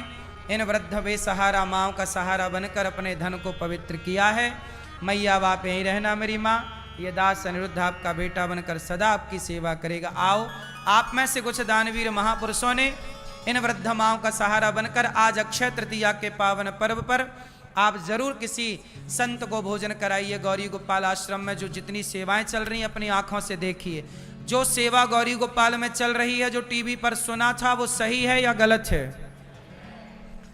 इन वृद्ध बेसहारा माँओं का सहारा बनकर अपने धन को पवित्र किया है। मैया बाप यहीं रहना मेरी माँ, ये दास अनिरुद्ध आपका बेटा बनकर सदा आपकी सेवा करेगा। आओ, आप में से कुछ दानवीर महापुरुषों ने इन वृद्ध माँओं का सहारा बनकर आज अक्षय तृतीया के पावन पर्व पर आप जरूर किसी संत को भोजन कराइए। गौरी गोपाल आश्रम में जो जितनी सेवाएं चल रही हैं अपनी आंखों से देखिए। जो सेवा गौरी गोपाल में चल रही है, जो टीवी पर सुना था, वो सही है या गलत है?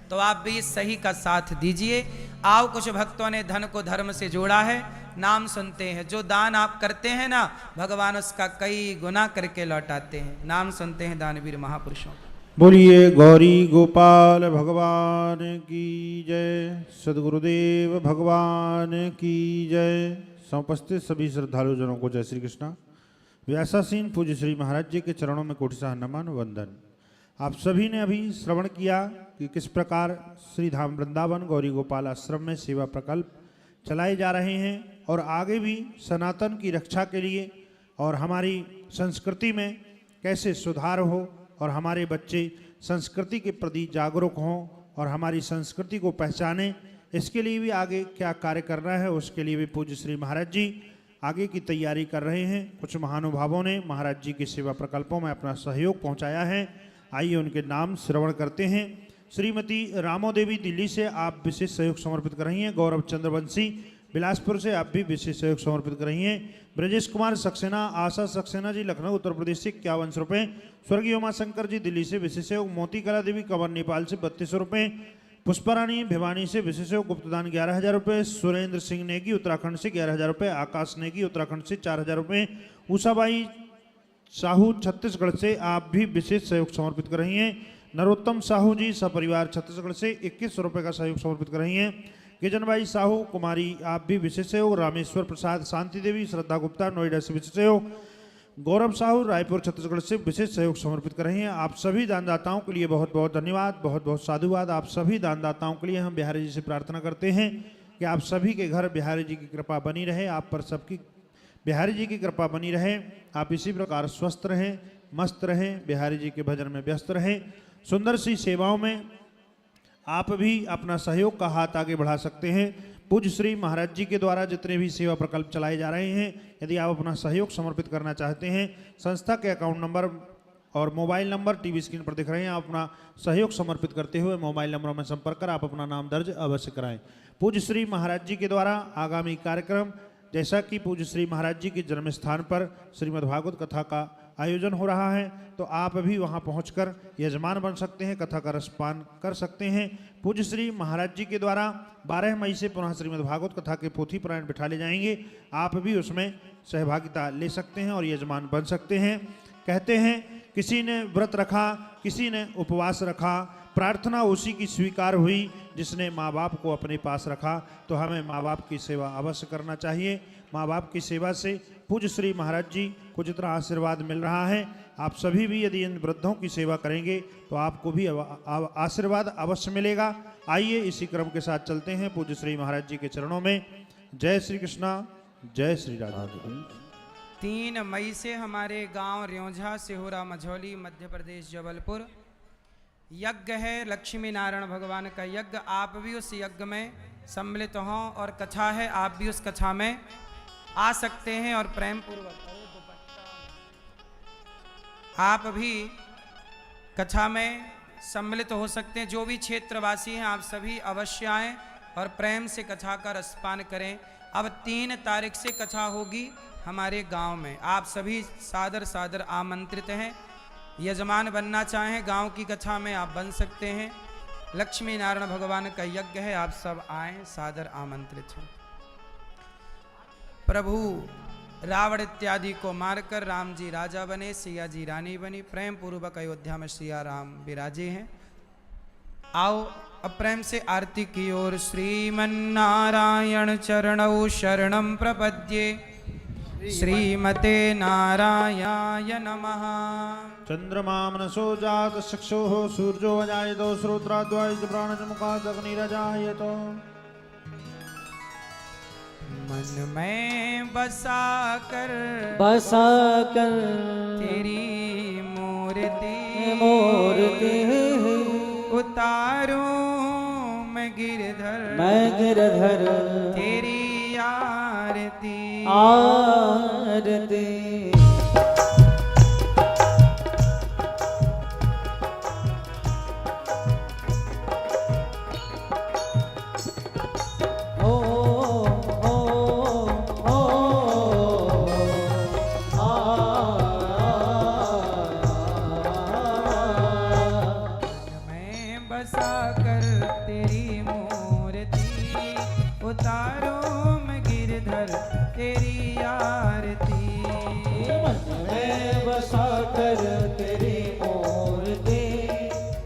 तो आप भी इस सही का साथ दीजिए। आओ, कुछ भक्तों ने धन को धर्म से जोड़ा है। नाम सुनते हैं, जो दान आप करते हैं ना, भगवान उसका कई गुना करके लौटाते हैं। नाम सुनते हैं दानवीर महापुरुषों। बोलिए गौरी गोपाल भगवान की जय, सदगुरुदेव भगवान की जय। समुपस्थित सभी श्रद्धालु जनों को जय श्री कृष्णा। व्यासासीन पूज्य श्री महाराज जी के चरणों में कोटिशाह नमन वंदन। आप सभी ने अभी श्रवण किया कि किस प्रकार श्री धाम वृंदावन गौरी गोपाल आश्रम में सेवा प्रकल्प चलाए जा रहे हैं और आगे भी सनातन की रक्षा के लिए और हमारी संस्कृति में कैसे सुधार हो और हमारे बच्चे संस्कृति के प्रति जागरूक हों और हमारी संस्कृति को पहचानें, इसके लिए भी आगे क्या कार्य करना है उसके लिए भी पूज्य श्री महाराज जी आगे की तैयारी कर रहे हैं। कुछ महानुभावों ने महाराज जी के सेवा प्रकल्पों में अपना सहयोग पहुंचाया है। आइए उनके नाम श्रवण करते हैं। श्रीमती रामो देवी दिल्ली से आप विशेष सहयोग समर्पित कर रही हैं। गौरव चंद्रवंशी बिलासपुर से आप भी विशेष सहयोग समर्पित कर रही हैं। ब्रजेश कुमार सक्सेना, आशा सक्सेना जी लखनऊ उत्तर प्रदेश से 51 रुपये। स्वर्गीय उमाशंकर जी दिल्ली से विशेष सहयोग। मोती कला देवी कंवर नेपाल से 32 रुपये। पुष्परानी भिवानी से विशेष सहयोग गुप्तदान 11,000 रुपये। सुरेंद्र सिंह नेगी उत्तराखंड से 11,000 रुपये। आकाश नेगी उत्तराखंड से 4,000 रुपये। उषाबाई साहू छत्तीसगढ़ से आप भी विशेष सहयोग समर्पित कर रही हैं। नरोत्तम साहू जी सपरिवार छत्तीसगढ़ से 21 रुपये का सहयोग समर्पित कर रही हैं। किजनबाई साहू कुमारी आप भी विशेष सहयोग। रामेश्वर प्रसाद शांति देवी श्रद्धा गुप्ता नोएडा से विशेष सहयोग। गौरव साहू रायपुर छत्तीसगढ़ से विशेष सहयोग समर्पित कर रहे हैं। आप सभी दानदाताओं के लिए बहुत बहुत धन्यवाद, बहुत बहुत साधुवाद। आप सभी दानदाताओं के लिए हम बिहारी जी से प्रार्थना करते हैं कि आप सभी के घर बिहारी जी की कृपा बनी रहे, आप पर सबकी बिहारी जी की कृपा बनी रहे। आप इसी प्रकार स्वस्थ रहें, मस्त रहें, बिहारी जी के भजन में व्यस्त रहें। सुंदर सी सेवाओं में आप भी अपना सहयोग का हाथ आगे बढ़ा सकते हैं। पूज्य श्री महाराज जी के द्वारा जितने भी सेवा प्रकल्प चलाए जा रहे हैं, यदि आप अपना सहयोग समर्पित करना चाहते हैं, संस्था के अकाउंट नंबर और मोबाइल नंबर टीवी स्क्रीन पर दिख रहे हैं। आप अपना सहयोग समर्पित करते हुए मोबाइल नंबरों में संपर्क कर आप अपना नाम दर्ज अवश्य कराएं। पूज्य श्री महाराज जी के द्वारा आगामी कार्यक्रम, जैसा कि पूज्य श्री महाराज जी के जन्म स्थान पर श्रीमद्भागवत कथा का आयोजन हो रहा है, तो आप भी वहां पहुंचकर यजमान बन सकते हैं, कथा का रसपान कर सकते हैं। पूज्य श्री महाराज जी के द्वारा 12 मई से पुनः श्रीमद्भागवत कथा के पोथी पारायण बिठा ले जाएंगे। आप भी उसमें सहभागिता ले सकते हैं और यजमान बन सकते हैं। कहते हैं किसी ने व्रत रखा, किसी ने उपवास रखा, प्रार्थना उसी की स्वीकार हुई जिसने माँ बाप को अपने पास रखा। तो हमें माँ बाप की सेवा अवश्य करना चाहिए। माँ बाप की सेवा से पूज्य श्री महाराज जी को जितना आशीर्वाद मिल रहा है, आप सभी भी यदि इन वृद्धों की सेवा करेंगे तो आपको भी आशीर्वाद अवश्य मिलेगा। आइए इसी क्रम के साथ चलते हैं पूज्य श्री महाराज जी के चरणों में। जय श्री कृष्णा, जय श्री राधा। 3 मई से हमारे गांव रेौझा सिहोरा मझौली मध्य प्रदेश जबलपुर यज्ञ है, लक्ष्मी नारायण भगवान का यज्ञ। आप भी उस यज्ञ में सम्मिलित हों और कथा है, आप भी उस कथा में आ सकते हैं और प्रेम पूर्वक आप भी कथा में सम्मिलित हो सकते हैं। जो भी क्षेत्रवासी हैं आप सभी अवश्य आएं और प्रेम से कथा का रसपान करें। अब 3 तारीख से कथा होगी हमारे गांव में। आप सभी सादर सादर आमंत्रित हैं। यजमान बनना चाहें गांव की कथा में आप बन सकते हैं। लक्ष्मी नारायण भगवान का यज्ञ है, आप सब आएं, सादर आमंत्रित हैं। प्रभु रावण इत्यादि को मारकर राम जी राजा बने, सिया जी रानी बनी। प्रेम पूर्वक अयोध्या में सिया राम विराजे हैं। आओ अब प्रेम से आरती की ओर। श्रीमन्नारायण चरणौ शरणं प्रपद्ये, श्रीमते नारायणाय नमः। चंद्रमा मनसो जात चक्षुः सूर्यो अजायतो श्रोत्राद्वायित प्राणमुखात् अग्निरजायतो। मन में बसा कर तेरी मूर्ति उतारूं मैं गिरधर तेरी आरती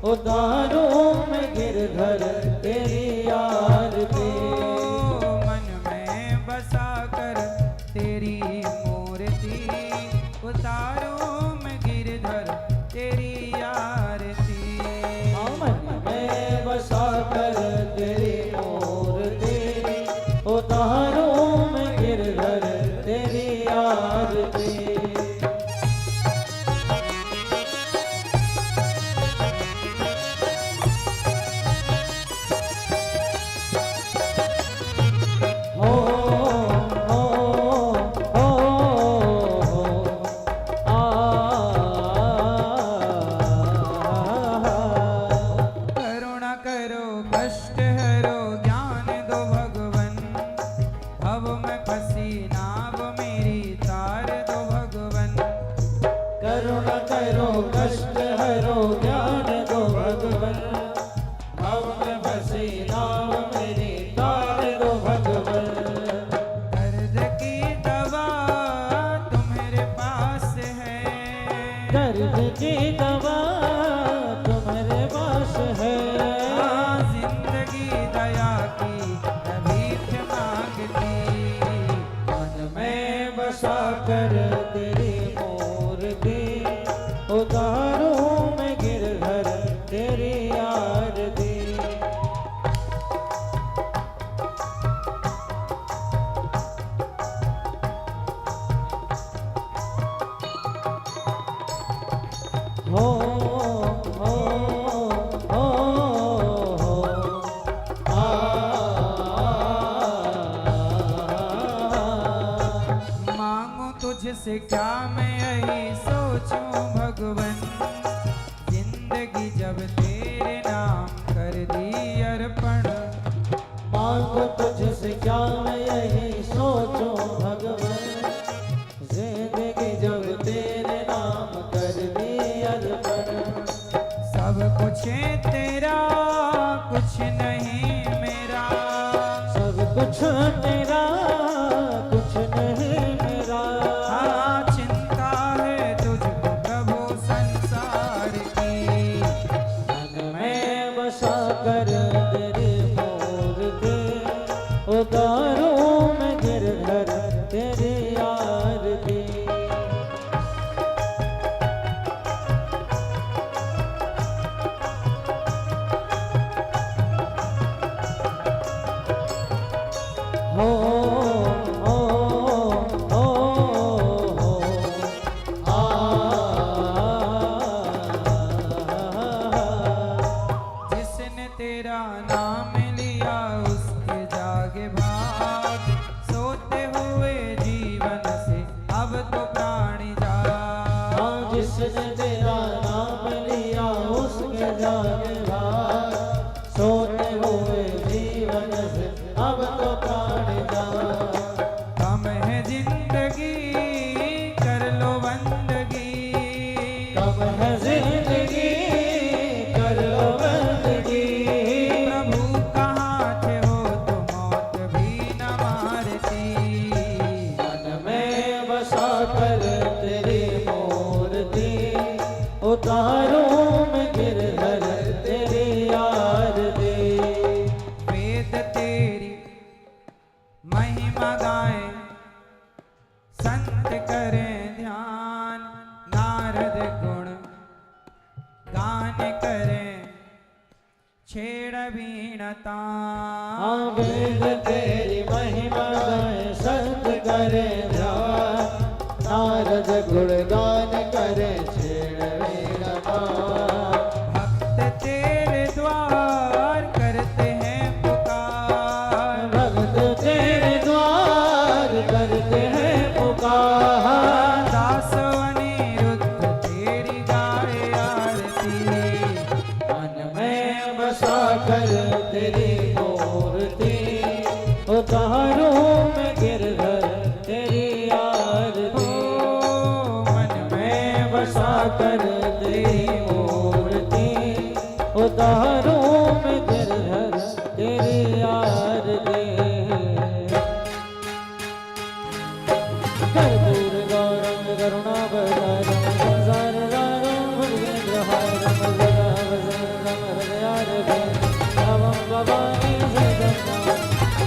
उतारूं मैं गिरधर तेरी आरती। मन में बसा कर तेरी मूर्ति उतारूं मैं गिरधर तेरी आरती। मन में बसा कर तेरी मूर्ति उतारूं मैं गिरधर तेरी आरती। तुझसे क्या मैं यही सोचूं भगवन, जिंदगी जब तेरे नाम कर दी अर्पण। मांगो तुझसे क्या मैं यही सोचूं भगवन, जिंदगी जब तेरे नाम कर दी अर्पण। सब कुछ है तेरा कुछ नहीं मेरा, सब कुछ तेरा कुछ नहीं मेरा। चिंता है तुझको प्रभु संसार की, मन में बसा कर तेरी मूर्ति उतारूं मैं गिरधर तेरी आरती। हो जिसने तेरा नाम लिया उसके जागे भाग, सोते हुए जीवन से अब तो प्राणी जाग। जिसने तेरा नाम लिया उसके जागे भाग, सोते हुए जीवन से अब तो प्राण जाग। कम है जिंदगी कर लो बंदगी, कम है जिंदगी कर लो बंदगी। प्रभु कहाँ थे हो तो मौत भी न मारती। मन में बसा कर तेरी मूर्ति उतारूं मैं गिरधर तेरी आरती। वेद तेरी महिमा गाए संत करें ध्यान, नारद गुण गान करें, छेड़ बीणता। वेद तेरी महिमा गाए संत करे ध्यान, नारद गुणगान करे छेड़ बीणता। भक्त तेरे द्वार करते हैं पुकार, भक्त तेरे द्वार करते हैं पुकार। दास अनिरुद्ध तेरी गाए आरती, मन में बसा कर तेरी मूर्ति, उतारूं मैं गिरधर तेरी आरती। मन में बसा कर तेरी मूर्ति, उतारूं मैं गिरधर तेरी आरती। कर्पूर गौरम करुणावतारम संसार सारम भुजगेन्द्रहारम सदा वसंतम हृदयारविंदे नमः भवानी सदना।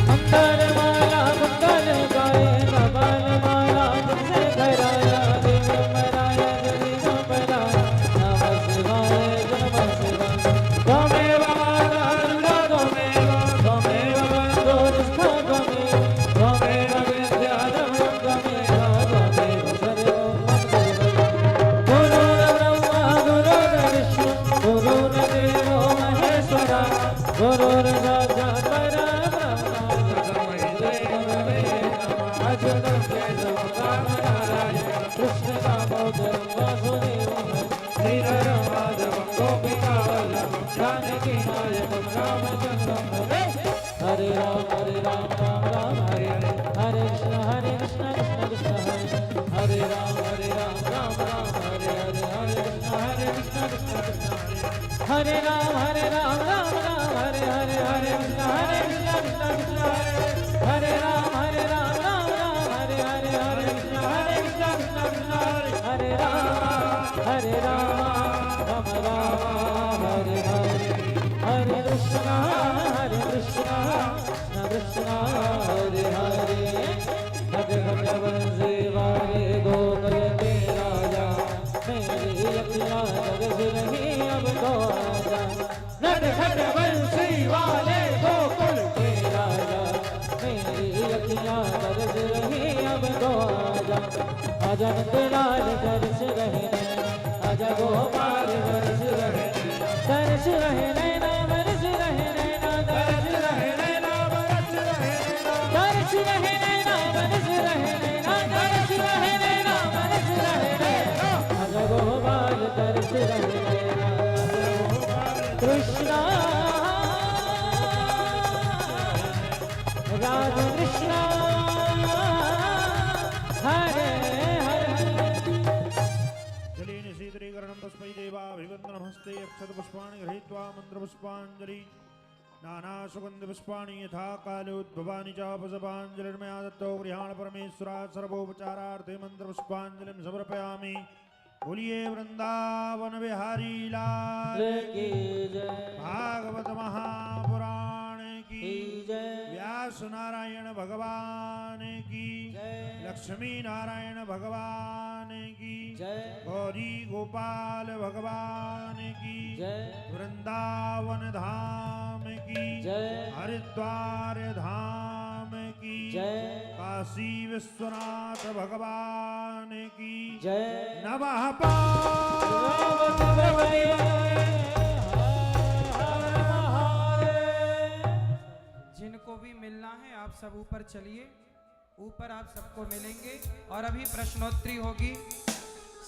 मंगलमाला मंगलकाय कपालमाला तुमसे कराया दिव्यमराय जगदीशपराय। नमः शिवाय नमः शिवाय। त्वमेव माता दुर्गा त्वमेव त्वमेव बन्धो निष्ठा त्वमेव त्वमेव विद्याधरं त्वमेव त्वमेव सर्वं मम गुरुर्ब्रह्मा गुरुर्विष्णु गुरुर्देवो महेश्वरा गुरुर्साक्षात् परब्रह्म तस्मै श्री गुरवे नमः। अच्युतं केशवं रामनारायणं कृष्णं दामोदरं वासुदेवं श्रीधरं माधवं गोपिकावल्लभं जानकीनायकं रामचन्द्रं भजे। हरे राम राम राम हरे हरे, हरे कृष्ण कृष्ण कृष्ण हरे हरे राम राम हरे हरे, हरे कृष्ण कृष्ण कृष्ण हरे राम राम हरे हरे, हरे कृष्ण कृष्ण कृष्ण हरे राम राम हरे हरे, हरे कृष्ण कृष्ण हरे राम हरे राम हरे हरे, हरे कृष्ण कृष्ण हरे हरे। भज भज बंसी वाले गोकुल के राजा, मेरी अखियाँ तरस रही अब तो आजा। नट खट बंसी वाले गोकुल के राजा, मेरी अखियाँ तरस रही अब तो आजा। आजा नंदलाल तरस रहे नैना, आजा गोपाल तरस रहे नैना, तरस रहे नैना बरस रहे नैना, तरस रहे नैना बरस रहे नैना, तरस रहे नैना बरस रहे नैना, तरस रहे नैना बरस रहे नैना। आजा गोपाल तरस रहे नैना, कृष्णा राधा कृष्णा हरे हरे। जलेन शीतलीकरणं तस्मै देवाभिवन्दनमस्ते। अक्षतपुष्पाणि गृहीत्वा मन्त्रपुष्पाञ्जलि, नानासुगन्धपुष्पाणि यथा कालोद्भवानि च उपसपाञ्जलिर्मया दत्तो गृहाण परमेश्वरात् सर्वोपचारार्थे मन्त्रपुष्पाञ्जलिं समर्पयामि। बोलिए वृंदावन बिहारी लाल की जय, भागवत महापुराण की जय, व्यास नारायण भगवान की जय, लक्ष्मी नारायण भगवान की जय, गौरी गोपाल भगवान की जय, वृंदावन धाम की जय, हरिद्वार धाम की जय, काशी विश्वनाथ भगवान की जय। नमः जिनको भी मिलना है आप सब ऊपर चलिए, ऊपर आप सबको मिलेंगे। और अभी प्रश्नोत्तरी होगी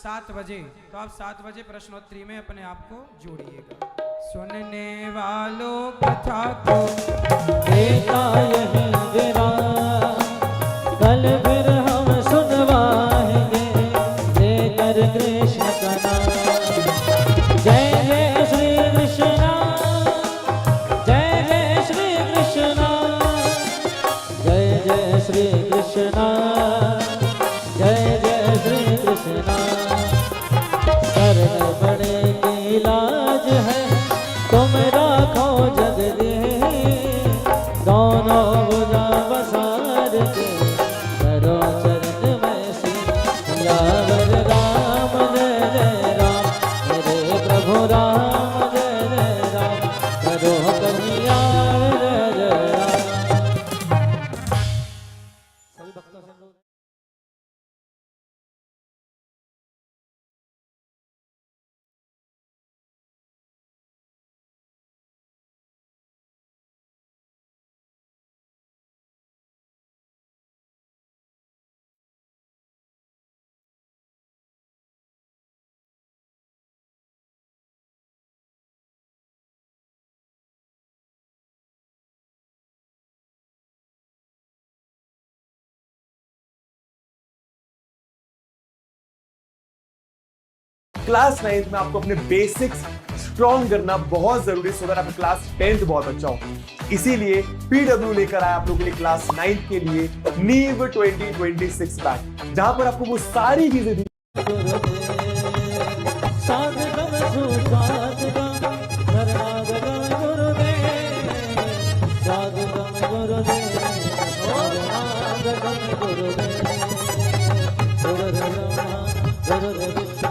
7 बजे, तो आप 7 बजे प्रश्नोत्तरी में अपने आप को जोड़िएगा। सुनने वालों कथा को देता यहीं गिरा, कल फिर हम सुनवाएंगे लेकर कृष्ण का नाम। जय जय श्री कृष्ण, जय जय श्री कृष्ण, जय जय श्री कृष्ण, जय जय श्री कृष्ण। शरण बड़े की लाज है, तुम राखो जगदीश, दोनों भुजा बसार के करो चरण में क्लास 9th में आपको अपने बेसिक्स स्ट्रॉन्ग करना बहुत जरूरी, सो दैट आपका क्लास 10th बहुत अच्छा हो। इसीलिए पीडब्ल्यू लेकर आया आप लोगों के लिए क्लास 9th के लिए नीव 2026 बैच, जहां पर आपको वो सारी चीजें दी। गुरुदेव